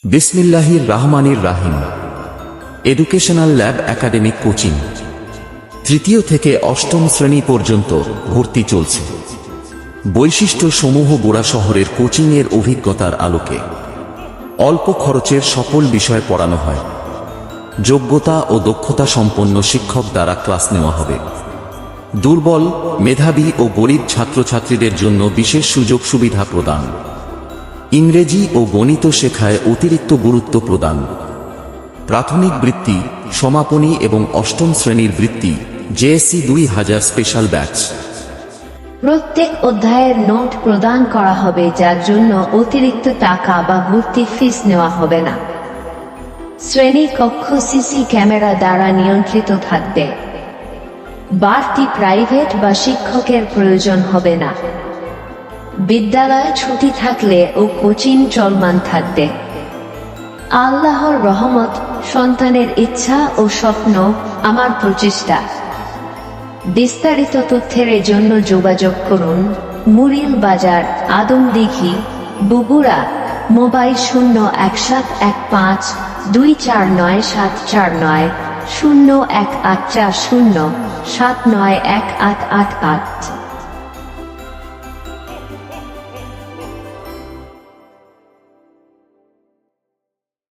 বিসমিল্লাহির রহমানির রাহিম। Educational lab academic coaching তৃতীয় থেকে অষ্টম শ্রেণী পর্যন্ত ভর্তি চলছে। বৈশিষ্ট্য সমূহ বোড়া শহরের কোচিংয়ের অভিজ্ঞতার আলোকে অল্প খরচের সকল বিষয় পড়ানো হয়। যোগ্যতা ও দক্ষতা সম্পন্ন শিক্ষক দ্বারা ক্লাস নেওয়া হবে। দুর্বল, মেধাবী ও গরিব ছাত্রছাত্রীদের জন্য বিশেষ সুযোগ সুবিধা প্রদান। ইংরেজি ও গণিত শেখায় অতিরিক্ত গুরুত্ব প্রদান। প্রাথমিক বৃত্তি, সমাপনী এবং অষ্টম শ্রেণীর বৃত্তি জেএসসি 2000 স্পেশাল ব্যাচ। প্রত্যেক অধ্যায়ের নোট প্রদান করা হবে, যার জন্য অতিরিক্ত টাকা বা ভর্তি ফিস নেওয়া হবে না। শ্রেণী কক্ষ সিসি ক্যামেরা দ্বারা নিয়ন্ত্রিত থাকবে। বাড়তি প্রাইভেট বা শিক্ষকের প্রয়োজন হবে না। বিদ্যালয়ে ছুটি থাকলে ও কোচিং চলমান থাকবে। আল্লাহর রহমত, সন্তানের ইচ্ছা ও স্বপ্ন আমার প্রচেষ্টা। বিস্তারিত তথ্যের জন্য যোগাযোগ করুন মুরিল বাজার, আদমদীঘি, বগুড়া। মোবাইল 01815249749 01840791888।